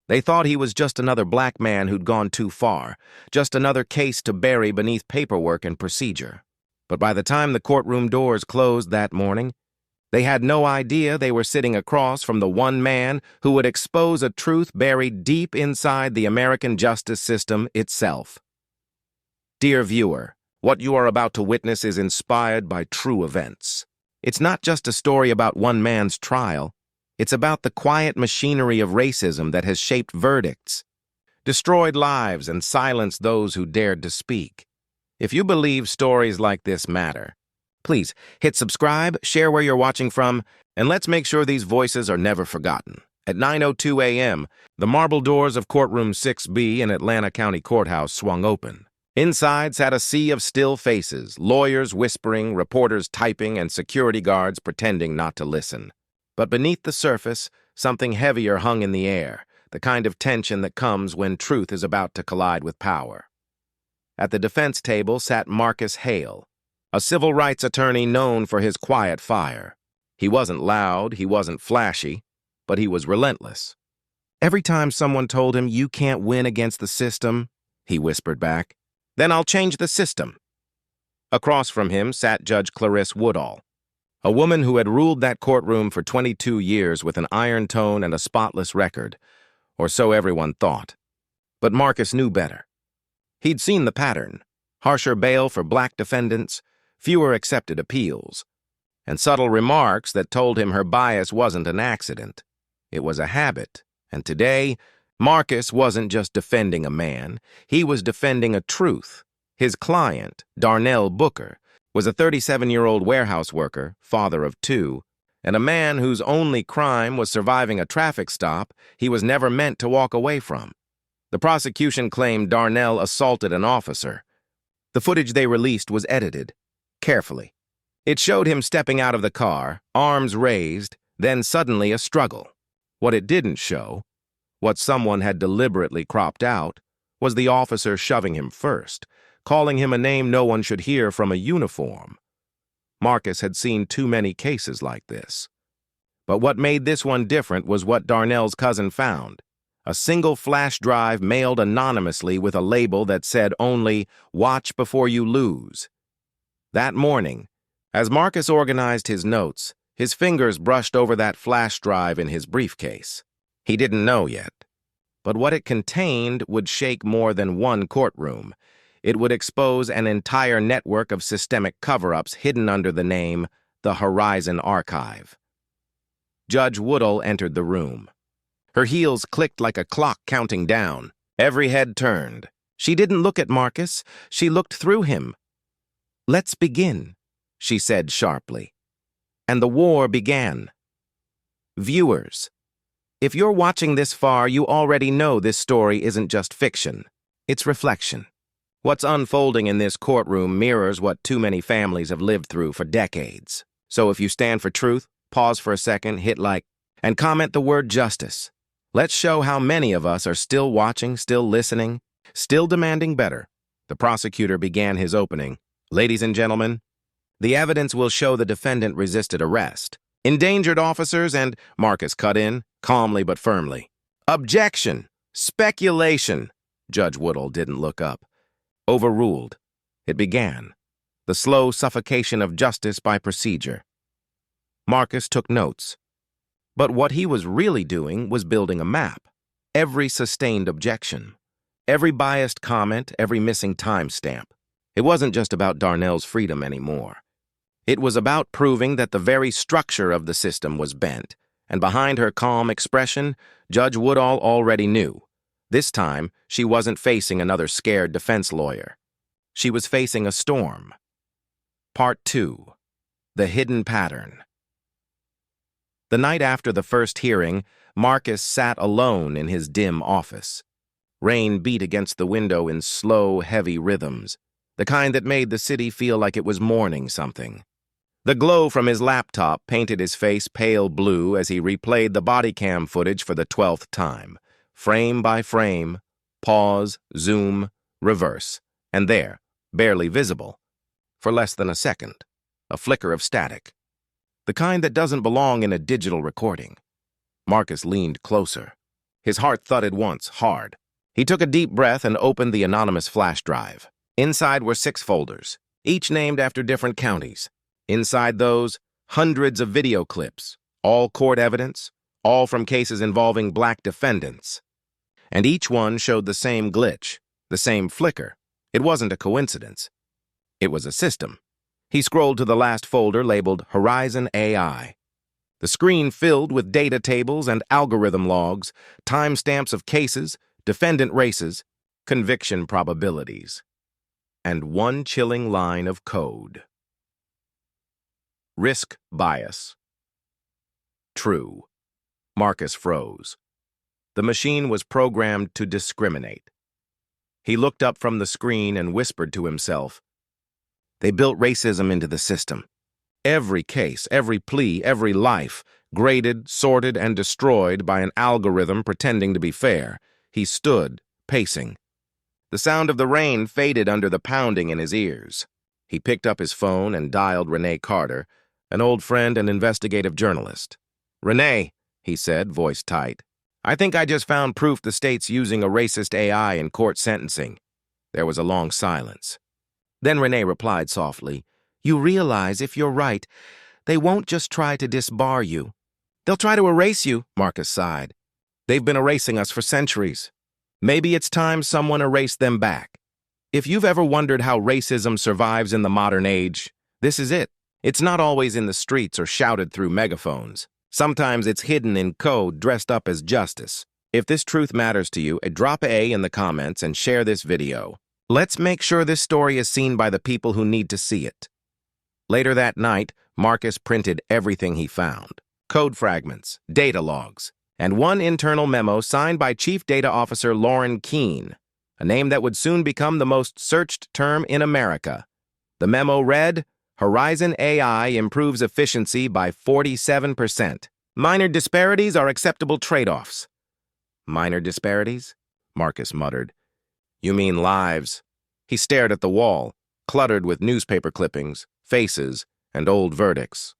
They thought he was just another black man who'd gone too far, just another case to bury beneath paperwork and procedure. But by the time the courtroom doors closed that morning, they had no idea they were sitting across from the one man who would expose a truth buried deep inside the American justice system itself. Dear viewer, what you are about to witness is inspired by true events. It's not just a story about one man's trial. It's about the quiet machinery of racism that has shaped verdicts, destroyed lives, and silenced those who dared to speak. If you believe stories like this matter, please hit subscribe, share where you're watching from, and let's make sure these voices are never forgotten. At 9:02 a.m., the marble doors of courtroom 6B in Atlanta County Courthouse swung open. Inside sat a sea of still faces, lawyers whispering, reporters typing, and security guards pretending not to listen. But beneath the surface, something heavier hung in the air, the kind of tension that comes when truth is about to collide with power. At the defense table sat Marcus Hale, a civil rights attorney known for his quiet fire. He wasn't loud, he wasn't flashy, but he was relentless. Every time someone told him, "You can't win against the system," he whispered back, "Then I'll change the system." Across from him sat Judge Clarisse Woodall, a woman who had ruled that courtroom for 22 years with an iron tone and a spotless record, or so everyone thought. But Marcus knew better. He'd seen the pattern: harsher bail for black defendants, fewer accepted appeals, and subtle remarks that told him her bias wasn't an accident. It was a habit, and today, Marcus wasn't just defending a man, he was defending a truth. His client, Darnell Booker, was a 37-year-old warehouse worker, father of two, and a man whose only crime was surviving a traffic stop he was never meant to walk away from. The prosecution claimed Darnell assaulted an officer. The footage they released was edited, carefully. It showed him stepping out of the car, arms raised, then suddenly a struggle. What it didn't show, what someone had deliberately cropped out, was the officer shoving him first, calling him a name no one should hear from a uniform. Marcus had seen too many cases like this. But what made this one different was what Darnell's cousin found: a single flash drive mailed anonymously with a label that said only, "Watch before you lose." That morning, as Marcus organized his notes, his fingers brushed over that flash drive in his briefcase. He didn't know yet. But what it contained would shake more than one courtroom. It would expose an entire network of systemic cover-ups hidden under the name the Horizon Archive. Judge Woodall entered the room. Her heels clicked like a clock counting down. Every head turned. She didn't look at Marcus. She looked through him. "Let's begin," she said sharply. And the war began. Viewers, if you're watching this far, you already know this story isn't just fiction. It's reflection. What's unfolding in this courtroom mirrors what too many families have lived through for decades. So if you stand for truth, pause for a second, hit like, and comment the word justice. Let's show how many of us are still watching, still listening, still demanding better. The prosecutor began his opening. "Ladies and gentlemen, the evidence will show the defendant resisted arrest, endangered officers, and—" Marcus cut in, calmly but firmly. "Objection! Speculation!" Judge Woodall didn't look up. Overruled. It began. The slow suffocation of justice by procedure. Marcus took notes. But what he was really doing was building a map. Every sustained objection, every biased comment, every missing timestamp. It wasn't just about Darnell's freedom anymore. It was about proving that the very structure of the system was bent, and behind her calm expression, Judge Woodall already knew. This time, she wasn't facing another scared defense lawyer. She was facing a storm. Part 2. The Hidden Pattern. The night after the first hearing, Marcus sat alone in his dim office. Rain beat against the window in slow, heavy rhythms, the kind that made the city feel like it was mourning something. The glow from his laptop painted his face pale blue as he replayed the body cam footage for the 12th time. Frame by frame, pause, zoom, reverse, and there, barely visible, for less than a second, a flicker of static. The kind that doesn't belong in a digital recording. Marcus leaned closer. His heart thudded once, hard. He took a deep breath and opened the anonymous flash drive. Inside were 6 folders, each named after different counties. Inside those, hundreds of video clips, all court evidence, all from cases involving black defendants. And each one showed the same glitch, the same flicker. It wasn't a coincidence. It was a system. He scrolled to the last folder labeled Horizon AI. The screen filled with data tables and algorithm logs, timestamps of cases, defendant races, conviction probabilities, and one chilling line of code. Risk bias. True. Marcus froze. The machine was programmed to discriminate. He looked up from the screen and whispered to himself, "They built racism into the system. Every case, every plea, every life, graded, sorted, and destroyed by an algorithm pretending to be fair." He stood, pacing. The sound of the rain faded under the pounding in his ears. He picked up his phone and dialed Renee Carter, an old friend and investigative journalist. "Renee," he said, voice tight, "I think I just found proof the state's using a racist AI in court sentencing." There was a long silence. Then Renee replied softly, "You realize if you're right, they won't just try to disbar you. They'll try to erase you," Marcus sighed. "They've been erasing us for centuries. Maybe it's time someone erased them back. If you've ever wondered how racism survives in the modern age, this is it. It's not always in the streets or shouted through megaphones. Sometimes it's hidden in code dressed up as justice. If this truth matters to you, drop A in the comments and share this video. Let's make sure this story is seen by the people who need to see it." Later that night, Marcus printed everything he found. Code fragments, data logs, and one internal memo signed by Chief Data Officer Lauren Keene, a name that would soon become the most searched term in America. The memo read, "Horizon AI improves efficiency by 47%. Minor disparities are acceptable trade-offs." "Minor disparities?" Marcus muttered. "You mean lives?" He stared at the wall, cluttered with newspaper clippings, faces, and old verdicts.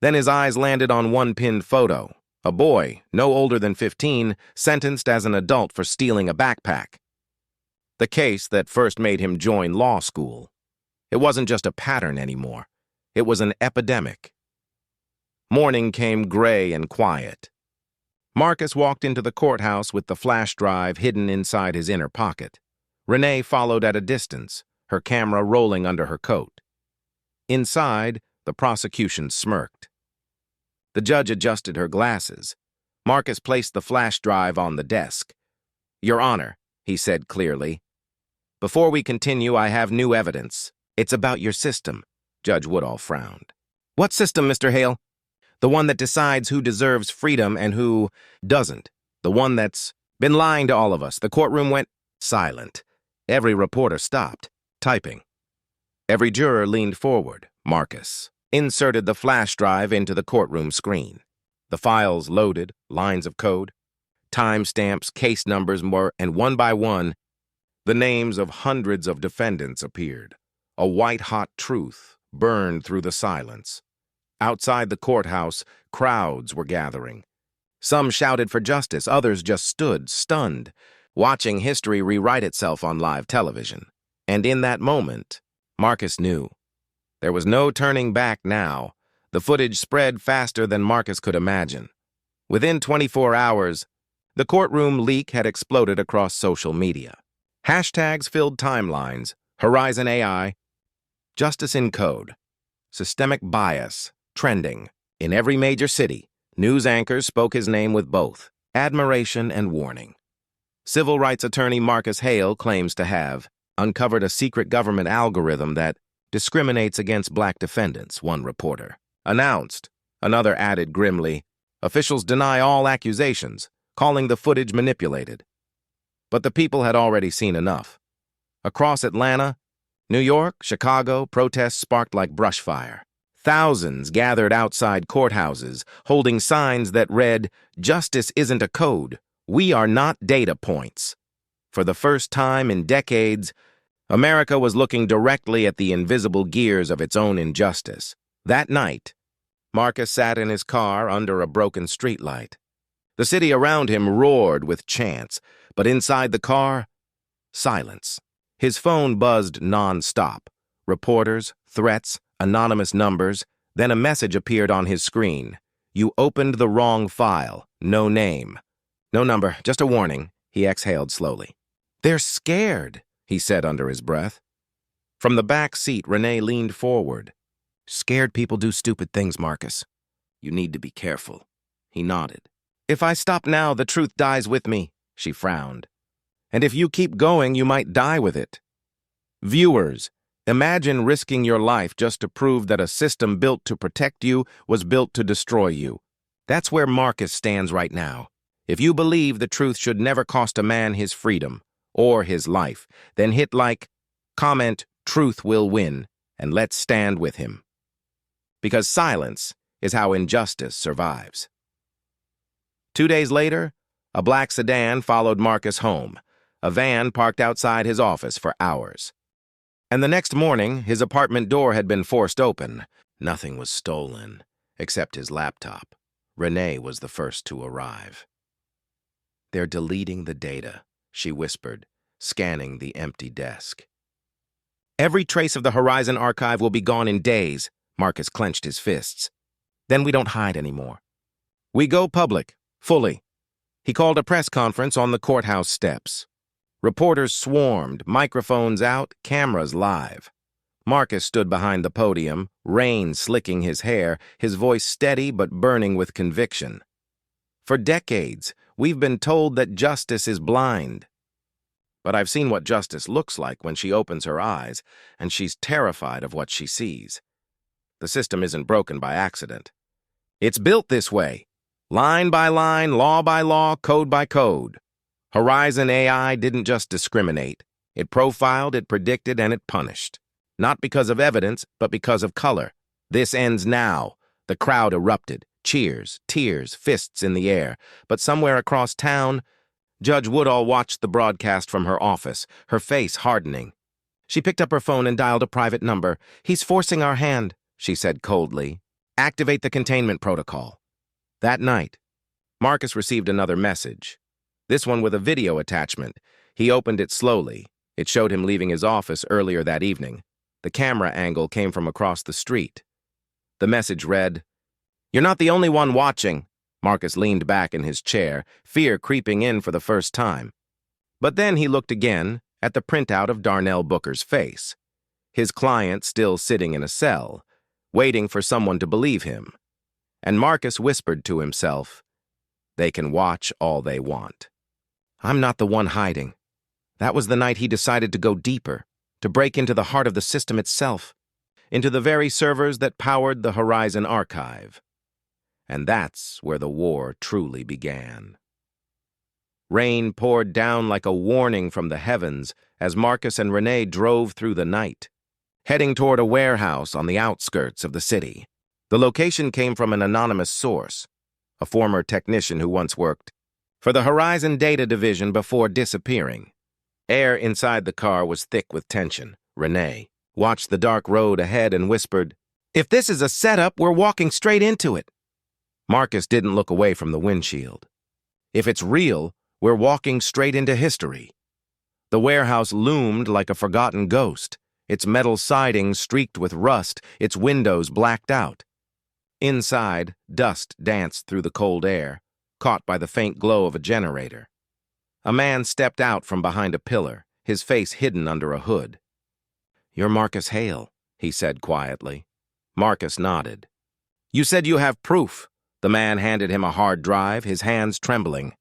Then his eyes landed on one pinned photo. A boy, no older than 15, sentenced as an adult for stealing a backpack. The case that first made him join law school. It wasn't just a pattern anymore. It was an epidemic. Morning came gray and quiet. Marcus walked into the courthouse with the flash drive hidden inside his inner pocket. Renee followed at a distance, her camera rolling under her coat. Inside, the prosecution smirked. The judge adjusted her glasses. Marcus placed the flash drive on the desk. "Your Honor," he said clearly, "before we continue, I have new evidence. It's about your system." Judge Woodall frowned. "What system, Mr. Hale?" "The one that decides who deserves freedom and who doesn't. The one that's been lying to all of us." The courtroom went silent. Every reporter stopped, typing. Every juror leaned forward. Marcus inserted the flash drive into the courtroom screen. The files loaded, lines of code, timestamps, case numbers, and one by one, the names of hundreds of defendants appeared. A white-hot truth burned through the silence. Outside the courthouse, crowds were gathering. Some shouted for justice, others just stood, stunned, watching history rewrite itself on live television. And in that moment, Marcus knew. There was no turning back now. The footage spread faster than Marcus could imagine. Within 24 hours, the courtroom leak had exploded across social media. Hashtags filled timelines, Horizon AI, justice in code, systemic bias, trending. In every major city, news anchors spoke his name with both admiration and warning. Civil rights attorney Marcus Hale claims to have uncovered a secret government algorithm that discriminates against black defendants, one reporter announced. Another added grimly, officials deny all accusations, calling the footage manipulated. But the people had already seen enough. Across Atlanta, New York, Chicago, protests sparked like brushfire. Thousands gathered outside courthouses, holding signs that read, "Justice isn't a code. We are not data points." For the first time in decades, America was looking directly at the invisible gears of its own injustice. That night, Marcus sat in his car under a broken streetlight. The city around him roared with chants, but inside the car, silence. His phone buzzed non-stop. Reporters, threats, anonymous numbers, then a message appeared on his screen. You opened the wrong file. No name. No number, just a warning. He exhaled slowly. They're scared, he said under his breath. From the back seat, Renee leaned forward. Scared people do stupid things, Marcus. You need to be careful. He nodded. If I stop now, the truth dies with me, she frowned. And if you keep going, you might die with it. Viewers, imagine risking your life just to prove that a system built to protect you was built to destroy you. That's where Marcus stands right now. If you believe the truth should never cost a man his freedom or his life, then hit like, comment, truth will win, and let's stand with him. Because silence is how injustice survives. 2 days later, a black sedan followed Marcus home. A van parked outside his office for hours. And the next morning, his apartment door had been forced open. Nothing was stolen, except his laptop. Renee was the first to arrive. They're deleting the data, she whispered, scanning the empty desk. Every trace of the Horizon archive will be gone in days, Marcus clenched his fists. Then we don't hide anymore. We go public, fully. He called a press conference on the courthouse steps. Reporters swarmed, microphones out, cameras live. Marcus stood behind the podium, rain slicking his hair, his voice steady but burning with conviction. For decades, we've been told that justice is blind. But I've seen what justice looks like when she opens her eyes, and she's terrified of what she sees. The system isn't broken by accident. It's built this way, line by line, law by law, code by code. Horizon AI didn't just discriminate. It profiled, it predicted, and it punished. Not because of evidence, but because of color. This ends now. The crowd erupted. Cheers, tears, fists in the air. But somewhere across town, Judge Woodall watched the broadcast from her office, her face hardening. She picked up her phone and dialed a private number. He's forcing our hand, she said coldly. Activate the containment protocol. That night, Marcus received another message. This one with a video attachment. He opened it slowly. It showed him leaving his office earlier that evening. The camera angle came from across the street. The message read, You're not the only one watching. Marcus leaned back in his chair, fear creeping in for the first time. But then he looked again at the printout of Darnell Booker's face. His client still sitting in a cell, waiting for someone to believe him. And Marcus whispered to himself, They can watch all they want. I'm not the one hiding. That was the night he decided to go deeper, to break into the heart of the system itself, into the very servers that powered the Horizon archive. And that's where the war truly began. Rain poured down like a warning from the heavens as Marcus and Renee drove through the night, heading toward a warehouse on the outskirts of the city. The location came from an anonymous source, a former technician who once worked for the Horizon Data Division before disappearing. Air inside the car was thick with tension. Renee watched the dark road ahead and whispered, If this is a setup, we're walking straight into it. Marcus didn't look away from the windshield. If it's real, we're walking straight into history. The warehouse loomed like a forgotten ghost, its metal siding streaked with rust, its windows blacked out. Inside, dust danced through the cold air, caught by the faint glow of a generator. A man stepped out from behind a pillar, his face hidden under a hood. You're Marcus Hale, he said quietly. Marcus nodded. You said you have proof. The man handed him a hard drive, his hands trembling.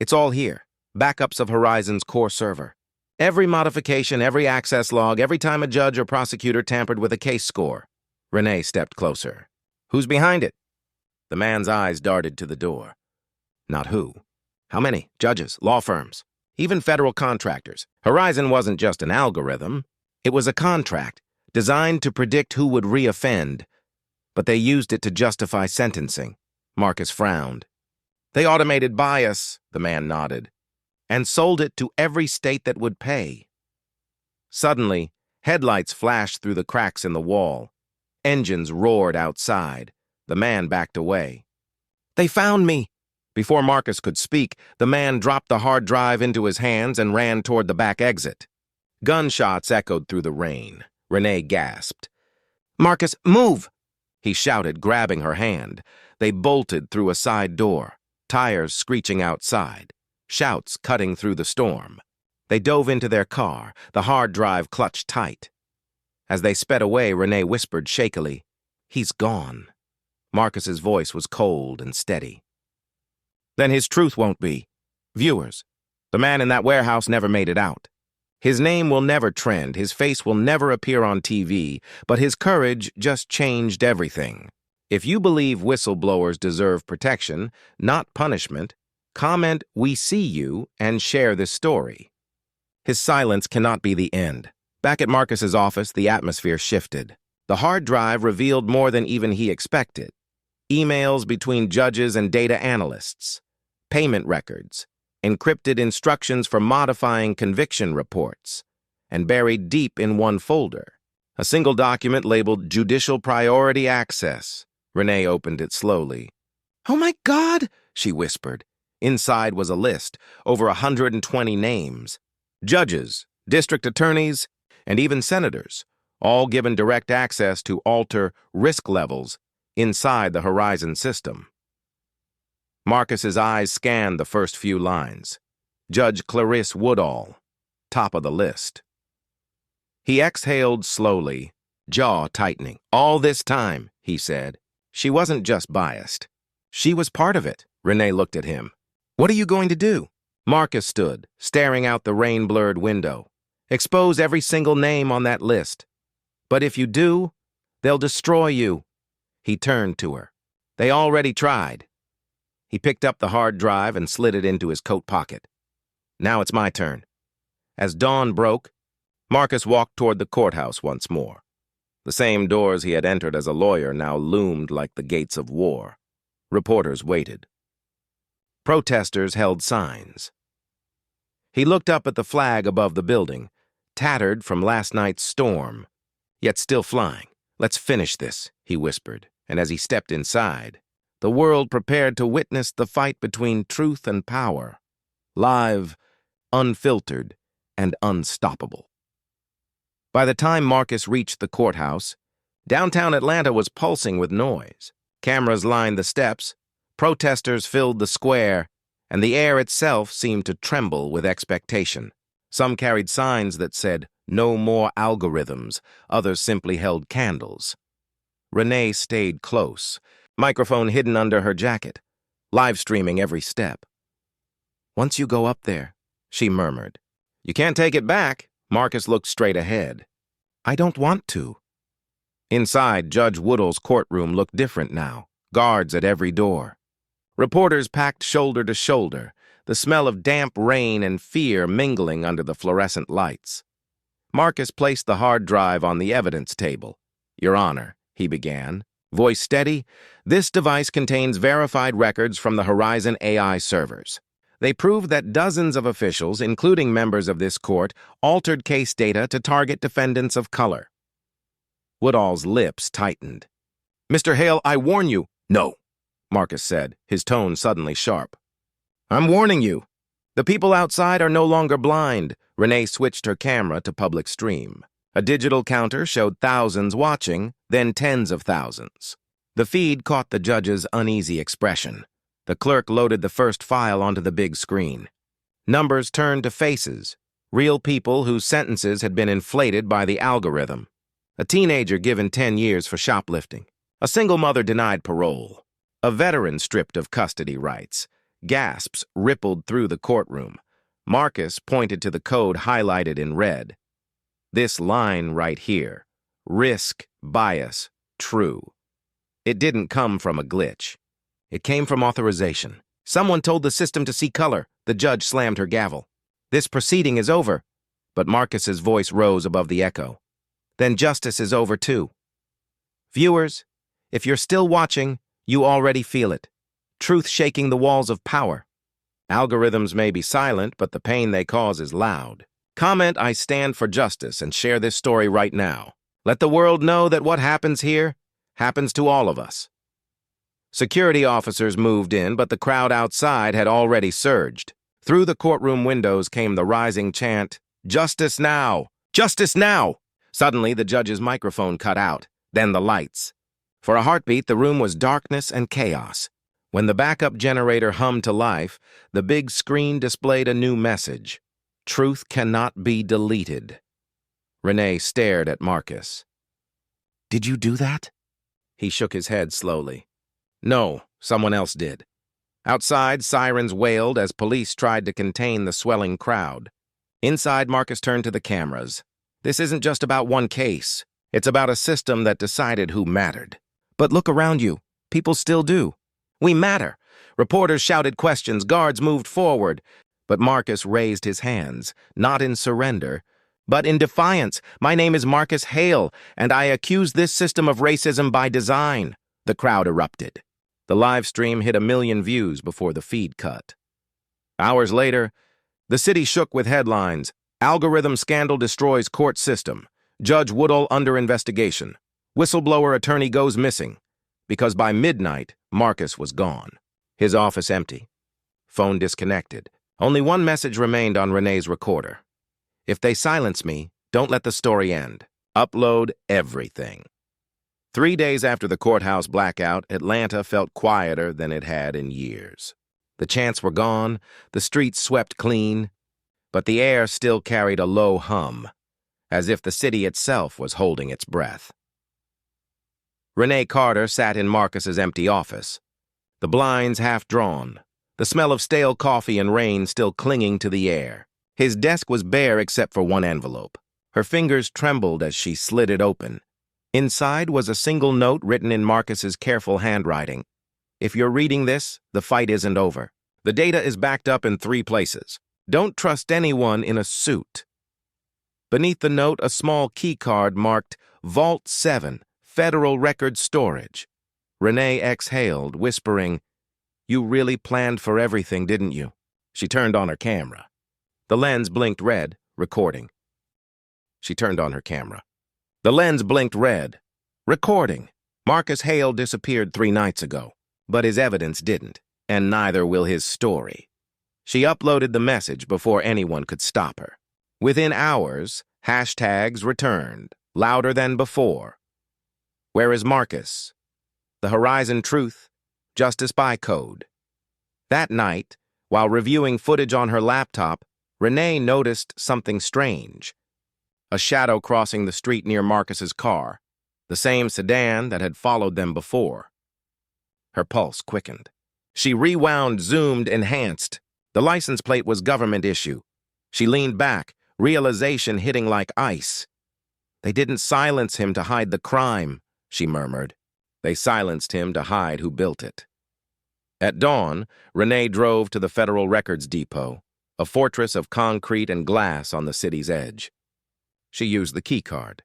It's all here, backups of Horizon's core server. Every modification, every access log, every time a judge or prosecutor tampered with a case score. Renee stepped closer. Who's behind it? The man's eyes darted to the door. Not who. How many? Judges, law firms, even federal contractors. Horizon wasn't just an algorithm. It was a contract designed to predict who would reoffend, but they used it to justify sentencing. Marcus frowned. They automated bias, the man nodded, and sold it to every state that would pay. Suddenly, headlights flashed through the cracks in the wall. Engines roared outside. The man backed away. They found me, Before Marcus could speak, the man dropped the hard drive into his hands and ran toward the back exit. Gunshots echoed through the rain. Renee gasped. "Marcus, move!" he shouted, grabbing her hand. They bolted through a side door, tires screeching outside, shouts cutting through the storm. They dove into their car, the hard drive clutched tight. As they sped away, Renee whispered shakily, "He's gone." Marcus's voice was cold and steady. "Then his truth won't be. Viewers, the man in that warehouse never made it out. His name will never trend, his face will never appear on TV, but his courage just changed everything. If you believe whistleblowers deserve protection, not punishment, comment 'We see you' and share this story." His silence cannot be the end. Back at Marcus's office, the atmosphere shifted. The hard drive revealed more than even he expected. Emails between judges and data analysts, payment records, encrypted instructions for modifying conviction reports, and buried deep in one folder, a single document labeled Judicial Priority Access. Renee opened it slowly. "Oh my God," she whispered. Inside was a list, over 120 names. Judges, district attorneys, and even senators, all given direct access to alter risk levels inside the Horizon system. Marcus's eyes scanned the first few lines. Judge Clarisse Woodall, top of the list. He exhaled slowly, jaw tightening. "All this time," he said, "she wasn't just biased. She was part of it." Renee looked at him. "What are you going to do?" Marcus stood, staring out the rain-blurred window. "Expose every single name on that list. But if you do, they'll destroy you." He turned to her. "They already tried." He picked up the hard drive and slid it into his coat pocket. "Now it's my turn." As dawn broke, Marcus walked toward the courthouse once more. The same doors he had entered as a lawyer now loomed like the gates of war. Reporters waited. Protesters held signs. He looked up at the flag above the building, tattered from last night's storm, yet still flying. "Let's finish this," he whispered, and as he stepped inside, the world prepared to witness the fight between truth and power, live, unfiltered, and unstoppable. By the time Marcus reached the courthouse, downtown Atlanta was pulsing with noise. Cameras lined the steps, protesters filled the square, and the air itself seemed to tremble with expectation. Some carried signs that said, "No more algorithms," others simply held candles. Renee stayed close, microphone hidden under her jacket, live streaming every step. "Once you go up there," she murmured. "You can't take it back." Marcus looked straight ahead. "I don't want to." Inside, Judge Woodall's courtroom looked different now, guards at every door. Reporters packed shoulder to shoulder, the smell of damp rain and fear mingling under the fluorescent lights. Marcus placed the hard drive on the evidence table. "Your Honor," he began, voice steady, "this device contains verified records from the Horizon AI servers. They prove that dozens of officials, including members of this court, altered case data to target defendants of color." Woodall's lips tightened. "Mr. Hale, I warn you." "No," Marcus said, his tone suddenly sharp. "I'm warning you. The people outside are no longer blind." Renee switched her camera to public stream. A digital counter showed thousands watching, then tens of thousands. The feed caught the judge's uneasy expression. The clerk loaded the first file onto the big screen. Numbers turned to faces, real people whose sentences had been inflated by the algorithm. A teenager given 10 years for shoplifting. A single mother denied parole. A veteran stripped of custody rights. Gasps rippled through the courtroom. Marcus pointed to the code highlighted in red. This line right here. Risk, bias, true. It didn't come from a glitch. It came from authorization. Someone told the system to see color. The judge slammed her gavel. "This proceeding is over." But Marcus's voice rose above the echo. "Then justice is over too." Viewers, if you're still watching, you already feel it. Truth shaking the walls of power. Algorithms may be silent, but the pain they cause is loud. Comment "I stand for justice" and share this story right now. Let the world know that what happens here happens to all of us. Security officers moved in, but the crowd outside had already surged. Through the courtroom windows came the rising chant, "Justice now! Justice now!" Suddenly, the judge's microphone cut out, then the lights. For a heartbeat, the room was darkness and chaos. When the backup generator hummed to life, the big screen displayed a new message. Truth cannot be deleted. Renee stared at Marcus. "Did you do that?" He shook his head slowly. "No, someone else did." Outside, sirens wailed as police tried to contain the swelling crowd. Inside, Marcus turned to the cameras. This isn't just about one case. It's about a system that decided who mattered. But look around you. People still do. We matter. Reporters shouted questions. Guards moved forward. But Marcus raised his hands, not in surrender, but in defiance. "My name is Marcus Hale, and I accuse this system of racism by design." The crowd erupted. The live stream hit 1 million views before the feed cut. Hours later, the city shook with headlines. "Algorithm scandal destroys court system. Judge Woodall under investigation. Whistleblower attorney goes missing." Because by midnight, Marcus was gone. His office empty. Phone disconnected. Only one message remained on Renee's recorder. "If they silence me, don't let the story end. Upload everything." 3 days after the courthouse blackout, Atlanta felt quieter than it had in years. The chants were gone, the streets swept clean, but the air still carried a low hum, as if the city itself was holding its breath. Renee Carter sat in Marcus's empty office, the blinds half drawn, the smell of stale coffee and rain still clinging to the air. His desk was bare except for one envelope. Her fingers trembled as she slid it open. Inside was a single note written in Marcus's careful handwriting. "If you're reading this, the fight isn't over. The data is backed up in 3 places. Don't trust anyone in a suit." Beneath the note, a small key card marked Vault 7, Federal Record Storage. Renee exhaled, whispering, "You really planned for everything, didn't you?" She turned on her camera. The lens blinked red, recording. She turned on her camera. The lens blinked red. Recording. Marcus Hale disappeared 3 nights ago, but his evidence didn't, and neither will his story. She uploaded the message before anyone could stop her. Within hours, hashtags returned, louder than before. "Where is Marcus?" "The Horizon Truth," "Justice by Code." That night, while reviewing footage on her laptop, Renee noticed something strange. A shadow crossing the street near Marcus's car, the same sedan that had followed them before. Her pulse quickened. She rewound, zoomed, enhanced. The license plate was government issue. She leaned back, realization hitting like ice. "They didn't silence him to hide the crime," she murmured. "They silenced him to hide who built it." At dawn, Renee drove to the Federal Records Depot, a fortress of concrete and glass on the city's edge. She used the key card.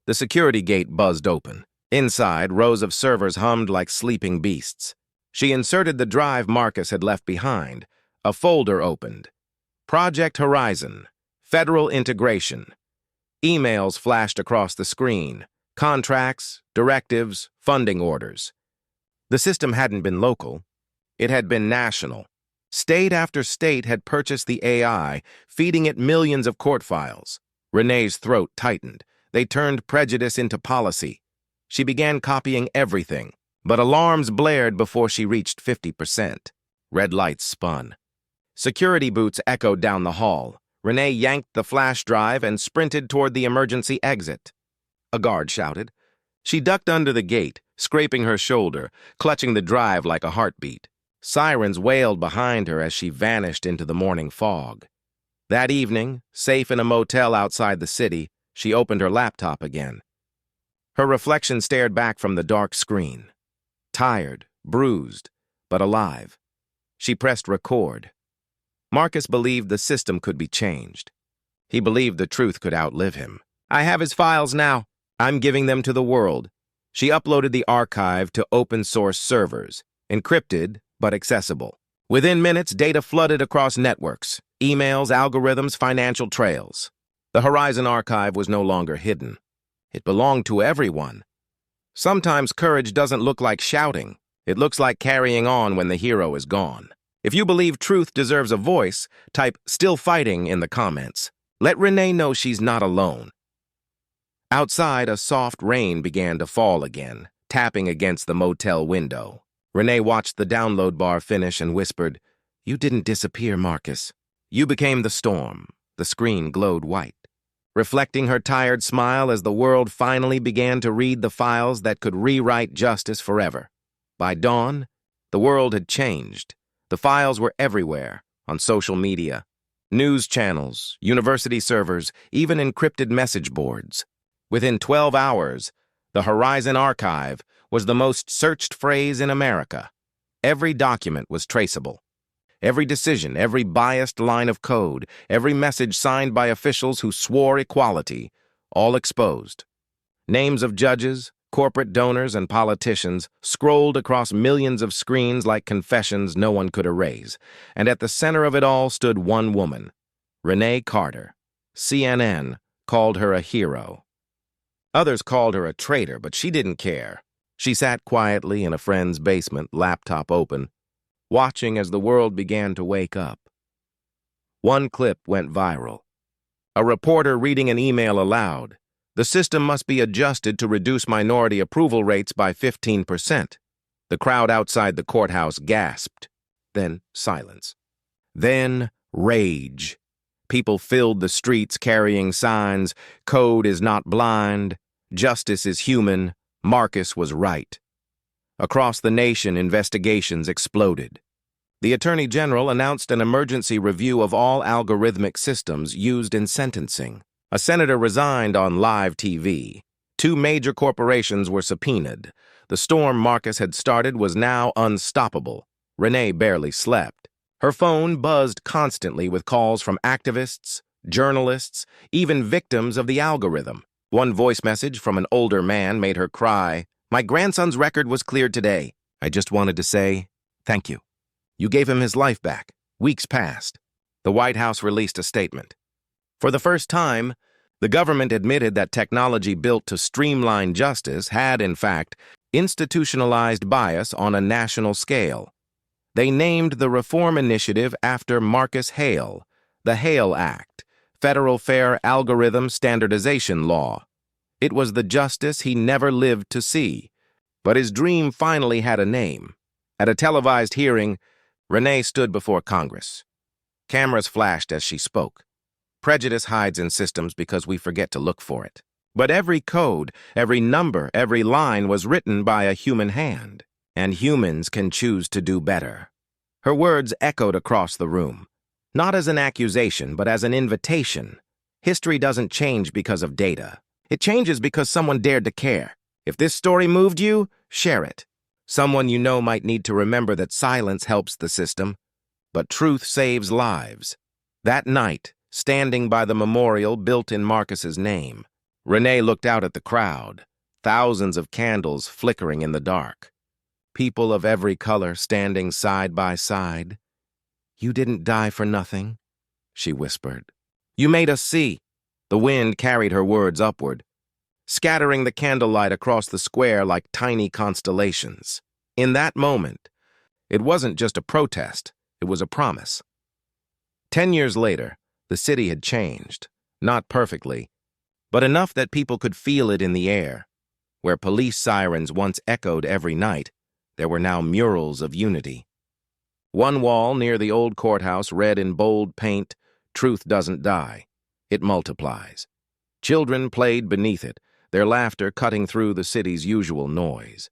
The security gate buzzed open. Inside, rows of servers hummed like sleeping beasts. She inserted the drive Marcus had left behind. A folder opened. Project Horizon. Federal Integration. Emails flashed across the screen. Contracts, directives, funding orders. The system hadn't been local. It had been national. State after state had purchased the AI, feeding it millions of court files. Renee's throat tightened. They turned prejudice into policy. She began copying everything, but alarms blared before she reached 50%. Red lights spun. Security boots echoed down the hall. Renee yanked the flash drive and sprinted toward the emergency exit. A guard shouted. She ducked under the gate, scraping her shoulder, clutching the drive like a heartbeat. Sirens wailed behind her as she vanished into the morning fog. That evening, safe in a motel outside the city, she opened her laptop again. Her reflection stared back from the dark screen. Tired, bruised, but alive. She pressed record. Marcus believed the system could be changed. He believed the truth could outlive him. "I have his files now. I'm giving them to the world." She uploaded the archive to open-source servers, encrypted but accessible. Within minutes, data flooded across networks, emails, algorithms, financial trails. The Horizon archive was no longer hidden. It belonged to everyone. Sometimes courage doesn't look like shouting. It looks like carrying on when the hero is gone. If you believe truth deserves a voice, type "still fighting" in the comments. Let Renee know she's not alone. Outside, a soft rain began to fall again, tapping against the motel window. Renee watched the download bar finish and whispered, "You didn't disappear, Marcus. You became the storm." The screen glowed white, reflecting her tired smile as the world finally began to read the files that could rewrite justice forever. By dawn, the world had changed. The files were everywhere, on social media, news channels, university servers, even encrypted message boards. Within 12 hours, the Horizon Archive was the most searched phrase in America. Every document was traceable. Every decision, every biased line of code, every message signed by officials who swore equality, all exposed. Names of judges, corporate donors, and politicians scrolled across millions of screens like confessions no one could erase. And at the center of it all stood one woman, Renee Carter. CNN called her a hero. Others called her a traitor, but she didn't care. She sat quietly in a friend's basement, laptop open, watching as the world began to wake up. One clip went viral. A reporter reading an email aloud. "The system must be adjusted to reduce minority approval rates by 15%. The crowd outside the courthouse gasped. Then silence. Then rage. People filled the streets carrying signs, "Code is not blind. Justice is human. Marcus was right." Across the nation, investigations exploded. The Attorney General announced an emergency review of all algorithmic systems used in sentencing. A senator resigned on live TV. 2 major corporations were subpoenaed. The storm Marcus had started was now unstoppable. Renee barely slept. Her phone buzzed constantly with calls from activists, journalists, even victims of the algorithm. One voice message from an older man made her cry, "My grandson's record was cleared today. I just wanted to say, thank you. You gave him his life back." Weeks passed. The White House released a statement. For the first time, the government admitted that technology built to streamline justice had, in fact, institutionalized bias on a national scale. They named the reform initiative after Marcus Hale, the Hale Act, Federal Fair Algorithm Standardization Law. It was the justice he never lived to see. But his dream finally had a name. At a televised hearing, Renee stood before Congress. Cameras flashed as she spoke. Prejudice hides in systems because we forget to look for it. But every code, every number, every line was written by a human hand. And humans can choose to do better. Her words echoed across the room. Not as an accusation, but as an invitation. History doesn't change because of data. It changes because someone dared to care. If this story moved you, share it. Someone you know might need to remember that silence helps the system, but truth saves lives. That night, standing by the memorial built in Marcus's name, Renee looked out at the crowd, thousands of candles flickering in the dark. People of every color standing side by side. "You didn't die for nothing," she whispered. "You made us see." The wind carried her words upward, scattering the candlelight across the square like tiny constellations. In that moment, it wasn't just a protest, it was a promise. 10 years later, the city had changed, not perfectly, but enough that people could feel it in the air. Where police sirens once echoed every night, there were now murals of unity. One wall near the old courthouse read in bold paint, "Truth doesn't die. It multiplies." Children played beneath it, their laughter cutting through the city's usual noise.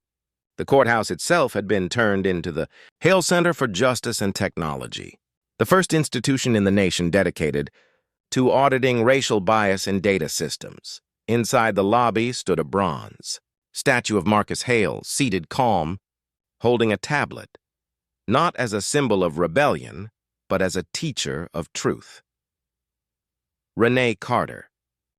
The courthouse itself had been turned into the Hale Center for Justice and Technology, the first institution in the nation dedicated to auditing racial bias in data systems. Inside the lobby stood a bronze statue of Marcus Hale, seated calm, holding a tablet, not as a symbol of rebellion, but as a teacher of truth. Renee Carter,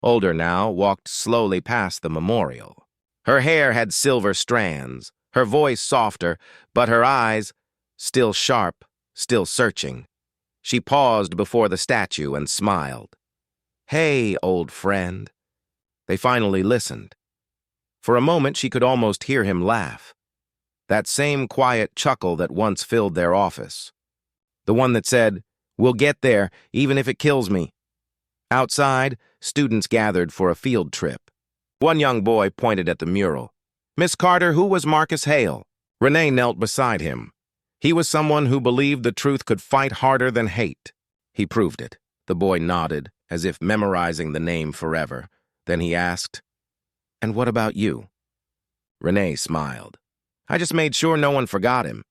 older now, walked slowly past the memorial. Her hair had silver strands, her voice softer, but her eyes, still sharp, still searching. She paused before the statue and smiled. "Hey, old friend." They finally listened. For a moment, she could almost hear him laugh. That same quiet chuckle that once filled their office. The one that said, "We'll get there, even if it kills me." Outside, students gathered for a field trip. One young boy pointed at the mural. "Miss Carter, who was Marcus Hale?" Renee knelt beside him. He was someone who believed the truth could fight harder than hate. He proved it. The boy nodded, as if memorizing the name forever. Then he asked, "And what about you?" Renee smiled. "I just made sure no one forgot him."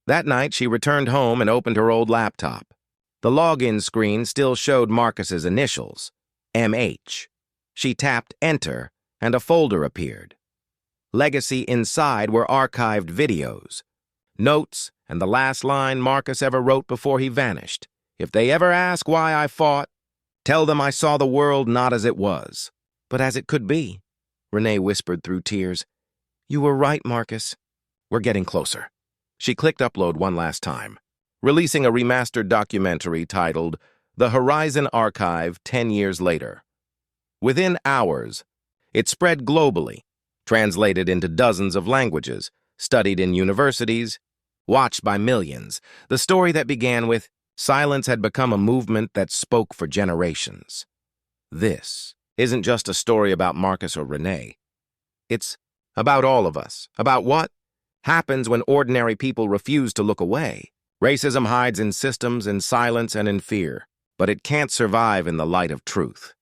That night, she returned home and opened her old laptop. The login screen still showed Marcus's initials, MH. She tapped Enter, and a folder appeared. Legacy inside were archived videos, notes, and the last line Marcus ever wrote before he vanished. "If they ever ask why I fought, tell them I saw the world not as it was, but as it could be." Renee whispered through tears, "You were right, Marcus." "We're getting closer." She clicked upload one last time, releasing a remastered documentary titled The Horizon Archive 10 Years Later. Within hours, it spread globally, translated into dozens of languages, studied in universities, watched by millions. The story that began with silence had become a movement that spoke for generations. This isn't just a story about Marcus or Renee. It's about all of us, about what happens when ordinary people refuse to look away. Racism hides in systems, in silence, and in fear, but it can't survive in the light of truth.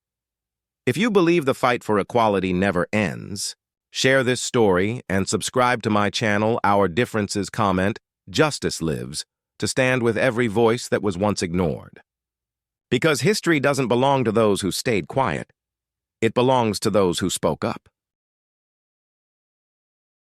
If you believe the fight for equality never ends, share this story and subscribe to my channel, Our Differences Comment, Justice Lives, to stand with every voice that was once ignored. Because history doesn't belong to those who stayed quiet. It belongs to those who spoke up.